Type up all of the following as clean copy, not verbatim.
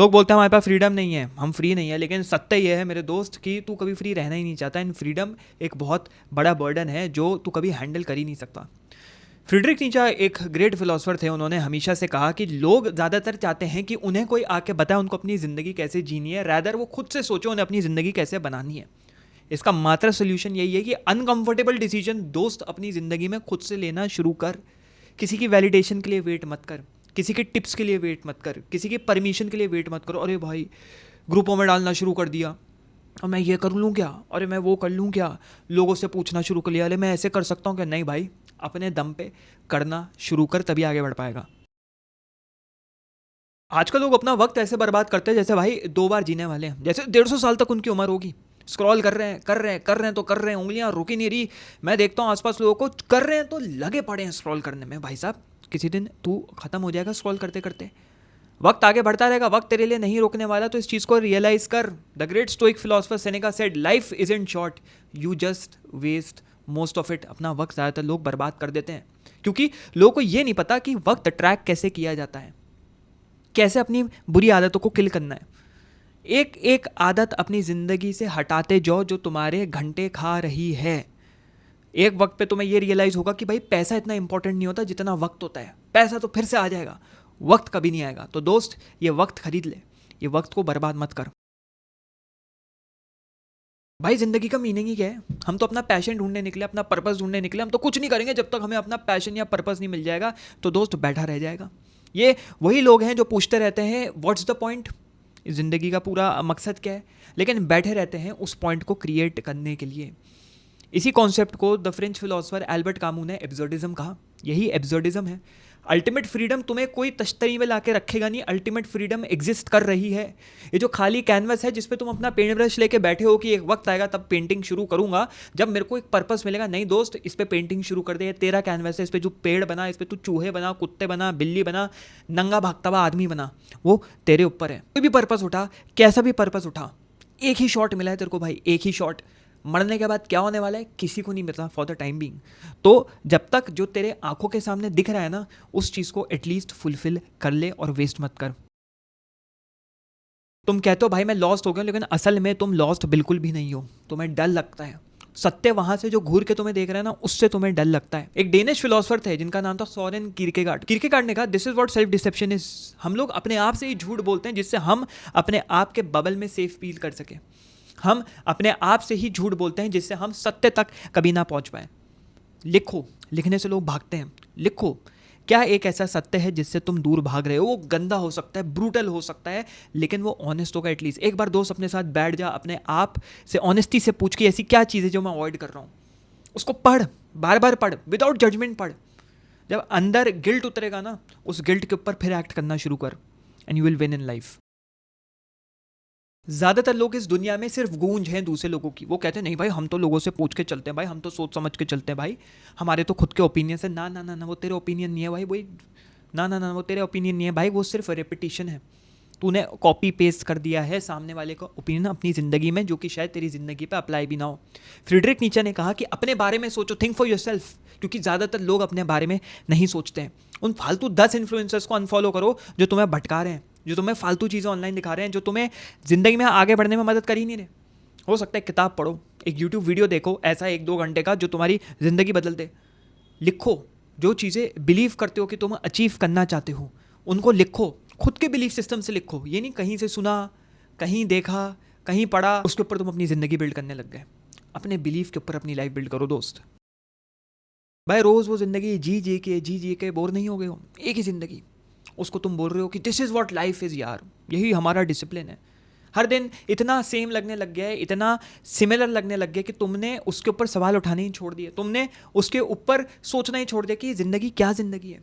लोग बोलते हैं हमारे पास फ्रीडम नहीं है, हम फ्री नहीं है, लेकिन सत्य यह है मेरे दोस्त कि तू कभी फ्री रहना ही नहीं चाहता। एंड फ्रीडम एक बहुत बड़ा बर्डन है जो तू कभी हैंडल कर ही नहीं सकता। फ्रीडरिक नीचा एक ग्रेट फिलोसोफर थे। उन्होंने हमेशा से कहा कि लोग ज़्यादातर चाहते हैं कि उन्हें कोई आके बताए उनको अपनी ज़िंदगी कैसे जीनी है, रैदर वो खुद से सोचो उन्हें अपनी ज़िंदगी कैसे बनानी है। इसका मात्र सोल्यूशन यही है कि अनकंफर्टेबल डिसीजन दोस्त अपनी ज़िंदगी में खुद से लेना शुरू कर। किसी की वैलिडेशन के लिए वेट मत कर, किसी के टिप्स के लिए वेट मत कर, किसी के परमिशन के लिए वेट मत करो। अरे भाई ग्रुपों में डालना शुरू कर दिया, और मैं ये कर लूँ क्या, अरे मैं वो कर लूँ क्या, लोगों से पूछना शुरू कर लिया, अरे मैं ऐसे कर सकता हूँ क्या। नहीं भाई, अपने दम पे करना शुरू कर, तभी आगे बढ़ पाएगा। आजकल लोग अपना वक्त ऐसे बर्बाद करते हैं जैसे भाई 2 बार जीने वाले हैं, जैसे 150 साल तक उनकी उम्र होगी। स्क्रॉल कर रहे हैं कर रहे हैं कर रहे हैं तो कर रहे हैं, उंगलियां रुक ही नहीं रही। मैं देखता हूँ आसपास लोगों को कर रहे हैं तो लगे पड़े हैं स्क्रॉल करने में। भाई साहब, किसी दिन तू खत्म हो जाएगा स्क्रॉल करते करते। वक्त आगे बढ़ता रहेगा, वक्त तेरे लिए नहीं रोकने वाला, तो इस चीज़ को रियलाइज कर। The great stoic philosopher Seneca said life is in short, you just waste most of it. अपना वक्त ज़्यादातर लोग बर्बाद कर देते हैं क्योंकि लोगों को ये नहीं पता कि वक्त ट्रैक कैसे किया जाता है, कैसे अपनी बुरी आदतों को किल करना है। एक एक आदत अपनी ज़िंदगी से हटाते जाओ जो तुम्हारे घंटे खा रही है। एक वक्त पे तुम्हें ये रियलाइज़ होगा कि भाई पैसा इतना इंपॉर्टेंट नहीं होता जितना वक्त होता है। पैसा तो फिर से आ जाएगा, वक्त कभी नहीं आएगा। तो दोस्त, ये वक्त खरीद ले, ये वक्त को बर्बाद मत कर। भाई ज़िंदगी का मीनिंग ही क्या है? हम तो अपना पैशन ढूंढने निकले, अपना पर्पस ढूंढने निकले। हम तो कुछ नहीं करेंगे जब तक हमें अपना पैशन या पर्पस नहीं मिल जाएगा। तो दोस्त बैठा रह जाएगा। ये वही लोग हैं जो पूछते रहते हैं व्हाट्स द पॉइंट, ज़िंदगी का पूरा मकसद क्या है, लेकिन बैठे रहते हैं उस पॉइंट को क्रिएट करने के लिए। इसी कॉन्सेप्ट को the French philosopher Albert Camus ने एब्सर्डिज्म कहा। यही एब्सर्डिज्म है। अल्टीमेट फ्रीडम तुम्हें कोई तश्तरी में लाके रखेगा नहीं, अल्टीमेट फ्रीडम एग्जिस्ट कर रही है। ये जो खाली कैनवस है जिस पे तुम अपना पेंट ब्रश लेके बैठे हो कि एक वक्त आएगा तब पेंटिंग शुरू करूंगा जब मेरे को एक पर्पस मिलेगा, नहीं दोस्त, इस पे पेंटिंग शुरू कर दे। ये तेरा कैनवस है, इस पे जो पेड़ बना, इस पे तू चूहे बना, कुत्ते बना, बिल्ली बना, नंगा भागता हुआ आदमी बना, वो तेरे ऊपर है। कोई भी पर्पस उठा, कैसा भी पर्पस उठा, एक ही शॉट मिला है तेरे को भाई, एक ही शॉट। मरने के बाद क्या होने वाला है किसी को नहीं मिलता फॉर द टाइम बीइंग। तो जब तक जो तेरे आंखों के सामने दिख रहा है ना, उस चीज़ को एटलीस्ट फुलफिल कर ले और वेस्ट मत कर। तुम कहते हो भाई मैं लॉस्ट हो गया, लेकिन असल में तुम लॉस्ट बिल्कुल भी नहीं हो। तुम्हें डर लगता है, सत्य वहां से जो घूर के तुम्हें देख रहा है ना, उससे तुम्हें डर लगता है। एक डेनिश फिलोसोफर थे जिनका नाम था सोरेन किरकेगार्ड। किरकेगार्ड ने कहा this is what self deception is. हम लोग अपने आप से ही झूठ बोलते हैं जिससे हम अपने आप के बबल में सेफ फील कर सके। हम अपने आप से ही झूठ बोलते हैं जिससे हम सत्य तक कभी ना पहुंच पाए। लिखो, लिखने से लोग भागते हैं। लिखो, क्या एक ऐसा सत्य है जिससे तुम दूर भाग रहे हो? वो गंदा हो सकता है, ब्रूटल हो सकता है, लेकिन वो ऑनेस्ट होगा एटलीस्ट। एक बार दोस्त अपने साथ बैठ जा, अपने आप से ऑनेस्टी से पूछ के ऐसी क्या चीज़ है जो मैं अवॉइड कर रहा हूँ, उसको पढ़, बार बार पढ़, विदाउट जजमेंट पढ़। जब अंदर गिल्ट उतरेगा ना, उस गिल्ट के ऊपर फिर एक्ट करना शुरू कर, and you will win in life. ज़्यादातर लोग इस दुनिया में सिर्फ गूंज हैं दूसरे लोगों की। वो कहते हैं नहीं भाई हम तो लोगों से पूछ के चलते हैं भाई, हम तो सोच समझ के चलते हैं भाई, हमारे तो खुद के ओपिनियन है। ना ना ना ना, वो तेरे ओपिनियन नहीं है भाई, वही ना ना ना, वो तेरे ओपिनियन नहीं है भाई, वो सिर्फ रेपिटेशन है। तूने कॉपी पेस्ट कर दिया है सामने वाले का ओपिनियन अपनी ज़िंदगी में, जो कि शायद तेरी ज़िंदगी पे अप्लाई भी ना हो। फ्रीडरिक नीचे ने कहा कि अपने बारे में सोचो, थिंक फॉर योरसेल्फ, क्योंकि ज़्यादातर लोग अपने बारे में नहीं सोचते हैं। उन फालतू 10 इन्फ्लुएंसर्स को अनफॉलो करो जो तुम्हें भटका रहे हैं, जो तुम्हें फालतू चीज़ें ऑनलाइन दिखा रहे हैं, जो तुम्हें ज़िंदगी में आगे बढ़ने में मदद कर ही नहीं रहे। हो सकता है किताब पढ़ो, एक यूट्यूब वीडियो देखो ऐसा 1-2 घंटे का जो तुम्हारी ज़िंदगी बदल दे। लिखो, जो चीज़ें बिलीव करते हो कि तुम अचीव करना चाहते हो उनको लिखो। खुद के बिलीफ सिस्टम से लिखो, ये नहीं कहीं से सुना, कहीं देखा, कहीं पढ़ा, उसके ऊपर तुम अपनी ज़िंदगी बिल्ड करने लग गए। अपने बिलीफ के ऊपर अपनी लाइफ बिल्ड करो दोस्त। भाई रोज़ वो ज़िंदगी जी के बोर नहीं हो गए हो? एक ही ज़िंदगी, उसको तुम बोल रहे हो कि this is what life is. यार यही हमारा डिसिप्लिन है। हर दिन इतना सेम लगने लग गया है, इतना सिमिलर लगने लग गया कि तुमने उसके ऊपर सवाल उठाने ही छोड़ दिए, तुमने उसके ऊपर सोचना ही छोड़ दिया कि ज़िंदगी क्या ज़िंदगी है।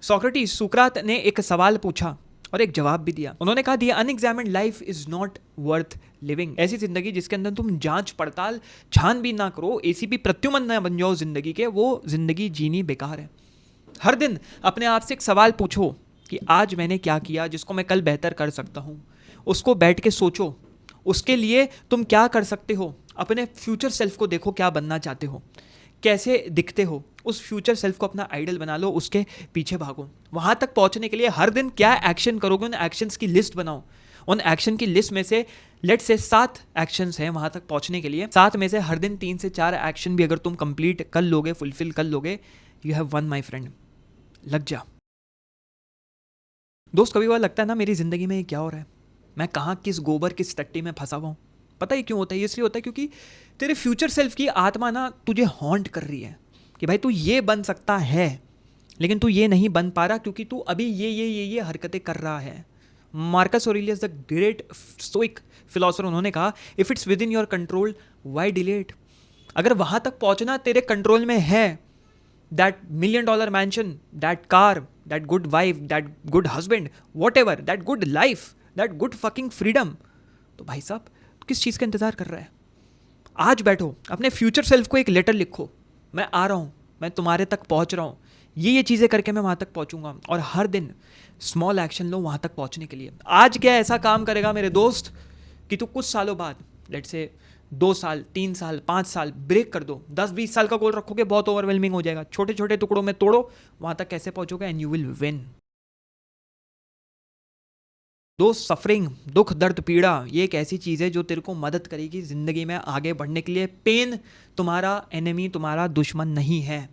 सोक्रेटिस, सुकरात ने एक सवाल पूछा और एक जवाब भी दिया। उन्होंने कहा the unexamined life is not worth living. ऐसी जिंदगी जिसके अंदर तुम जांच पड़ताल छानबीन ना करो, एसीपी प्रत्युमन ना बन जाओ जिंदगी के, वो जिंदगी जीनी बेकार है। हर दिन अपने आप से एक सवाल पूछो कि आज मैंने क्या किया जिसको मैं कल बेहतर कर सकता हूँ। उसको बैठ के सोचो, उसके लिए तुम क्या कर सकते हो। अपने फ्यूचर सेल्फ को देखो, क्या बनना चाहते हो, कैसे दिखते हो, उस फ्यूचर सेल्फ को अपना आइडल बना लो, उसके पीछे भागो। वहाँ तक पहुँचने के लिए हर दिन क्या एक्शन करोगे, उन एक्शंस की लिस्ट बनाओ। उन एक्शन की लिस्ट में से लेट से 7 एक्शंस हैं वहाँ तक पहुँचने के लिए, 7 में से हर दिन 3 से 4 एक्शन भी अगर तुम कंप्लीट कर लोगे, फुलफिल कर लोगे, you have one my friend. लग जा दोस्त। कभी बार लगता है ना मेरी ज़िंदगी में ये क्या हो रहा है, मैं कहाँ किस गोबर किस टट्टी में फंसा हुआ हूँ। पता ही क्यों होता है? इसलिए होता है क्योंकि तेरे फ्यूचर सेल्फ की आत्मा ना तुझे हॉन्ट कर रही है कि भाई तू ये बन सकता है, लेकिन तू ये नहीं बन पा रहा क्योंकि तू अभी ये हरकतें कर रहा है। Marcus Aurelius the great stoic philosopher, उन्होंने कहा if it's with in your control why delay it. अगर वहाँ तक पहुँचना तेरे कंट्रोल में है, that $1 million mansion, that car, that good wife, that good husband, whatever, that good life, that good fucking freedom, तो भाई साहब किस चीज़ का इंतज़ार कर रहा है? आज बैठो, अपने फ्यूचर सेल्फ को एक लेटर लिखो, मैं आ रहा हूँ, मैं तुम्हारे तक पहुँच रहा हूँ, ये चीज़ें करके मैं वहाँ तक पहुँचूंगा। और हर दिन स्मॉल एक्शन लो वहाँ तक पहुँचने के लिए। आज क्या ऐसा काम करेगा मेरे दोस्त कि तू कुछ सालों बाद, लेट से 2 साल 3 साल 5 साल ब्रेक कर दो, 10-20 साल का गोल रखोगे, बहुत ओवरवेलमिंग हो जाएगा। छोटे छोटे टुकड़ों में तोड़ो, वहां तक कैसे पहुंचोगे, एंड यू विल विन। दोस्त, सफरिंग, दुख, दर्द, पीड़ा, ये एक ऐसी चीज़ है जो तेरे को मदद करेगी ज़िंदगी में आगे बढ़ने के लिए। पेन तुम्हारा एनिमी, तुम्हारा दुश्मन नहीं है,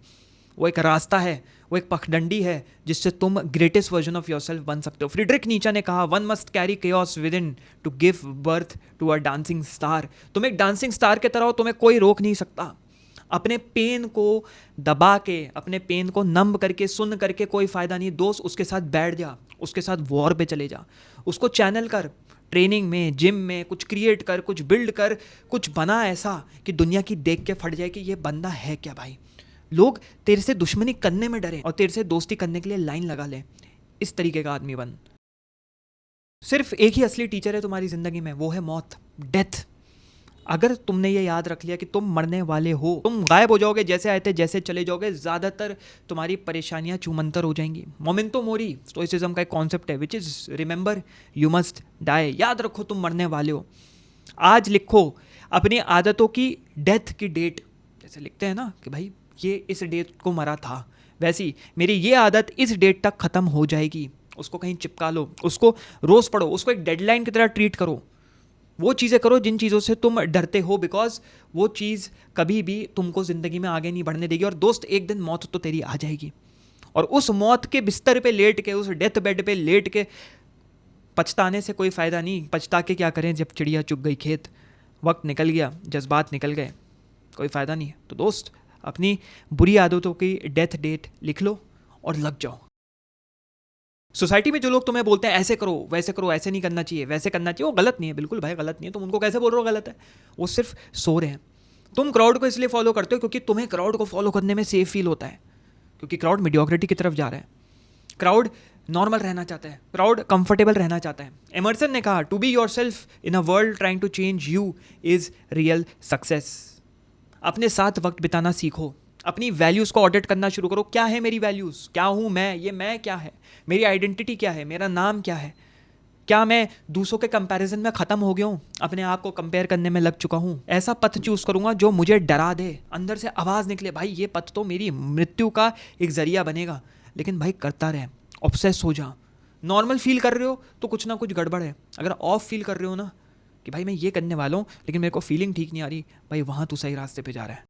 वो एक रास्ता है, वो एक पखडंडी है जिससे तुम ग्रेटेस्ट वर्जन ऑफ योरसेल्फ बन सकते हो। फ्रीडरिक नीचा ने कहा one must carry chaos within to give birth to a dancing star. तुम एक डांसिंग स्टार की तरह हो, तुम्हें कोई रोक नहीं सकता। अपने पेन को दबा के, अपने पेन को नंब करके, सुन करके कोई फ़ायदा नहीं दोस्त। उसके साथ बैठ जा, उसके साथ वॉर पे चले जा, उसको चैनल कर, ट्रेनिंग में, जिम में कुछ क्रिएट कर, कुछ बिल्ड कर, कुछ बना ऐसा कि दुनिया की देख के फट जाए कि ये बंदा है क्या भाई। लोग तेरे से दुश्मनी करने में डरे और तेरे से दोस्ती करने के लिए लाइन लगा ले। इस तरीके का आदमी बन। सिर्फ एक ही असली टीचर है तुम्हारी ज़िंदगी में, वो है मौत, डेथ। अगर तुमने ये याद रख लिया कि तुम मरने वाले हो, तुम गायब हो जाओगे, जैसे आए थे जैसे चले जाओगे, ज़्यादातर तुम्हारी परेशानियां चूमंतर हो जाएंगी। मोमेंटो मोरी स्टोइसिज्म का एक कॉन्सेप्ट है, which is remember you must die. याद रखो तुम मरने वाले हो। आज लिखो अपनी आदतों की डेथ की डेट, जैसे लिखते हैं ना कि भाई ये इस डेट को मरा था, वैसी मेरी ये आदत इस डेट तक ख़त्म हो जाएगी। उसको कहीं चिपका लो, उसको रोज़ पढ़ो, उसको एक डेडलाइन की तरह ट्रीट करो। वो चीज़ें करो जिन चीज़ों से तुम डरते हो, बिकॉज वो चीज़ कभी भी तुमको ज़िंदगी में आगे नहीं बढ़ने देगी। और दोस्त, एक दिन मौत तो तेरी आ जाएगी, और उस मौत के बिस्तर पे लेट के, उस डेथ बेड पे लेट के पछताने से कोई फ़ायदा नहीं। पछता के क्या करें जब चिड़िया चुग गई खेत, वक्त निकल गया, जज्बात निकल गए, कोई फ़ायदा नहीं है। तो दोस्त, अपनी बुरी आदतों की डेथ डेट लिख लो और लग जाओ। सोसाइटी में जो लोग तुम्हें बोलते हैं ऐसे करो वैसे करो, ऐसे नहीं करना चाहिए वैसे करना चाहिए, वो गलत नहीं है, बिल्कुल भाई गलत नहीं है। तुम उनको कैसे बोल रहे हो गलत है? वो सिर्फ सो रहे हैं। तुम क्राउड को इसलिए फॉलो करते हो क्योंकि तुम्हें क्राउड को फॉलो करने में सेफ फील होता है, क्योंकि क्राउड मीडियोक्रिटी की तरफ जा रहा है। क्राउड नॉर्मल रहना चाहता है, क्राउड कंफर्टेबल रहना चाहता है। एमर्सन ने कहा to be yourself in a world trying to change you is real success. अपने साथ वक्त बिताना सीखो, अपनी वैल्यूज़ को ऑडिट करना शुरू करो। क्या है मेरी वैल्यूज़, क्या हूँ मैं, ये मैं क्या है, मेरी आइडेंटिटी क्या है, मेरा नाम क्या है। क्या मैं दूसरों के कंपैरिजन में ख़त्म हो गया हूँ, अपने आप को कंपेयर करने में लग चुका हूँ? ऐसा पथ चूज़ करूँगा जो मुझे डरा दे, अंदर से आवाज़ निकले भाई ये पथ तो मेरी मृत्यु का एक ज़रिया बनेगा। लेकिन भाई करता रहे, ऑब्सेस हो जा। नॉर्मल फील कर रहे हो तो कुछ ना कुछ गड़बड़ है। अगर ऑफ फील कर रहे हो ना कि भाई मैं ये करने वाला हूँ लेकिन मेरे को फीलिंग ठीक नहीं आ रही, भाई वहाँ तू सही रास्ते पे जा रहा है।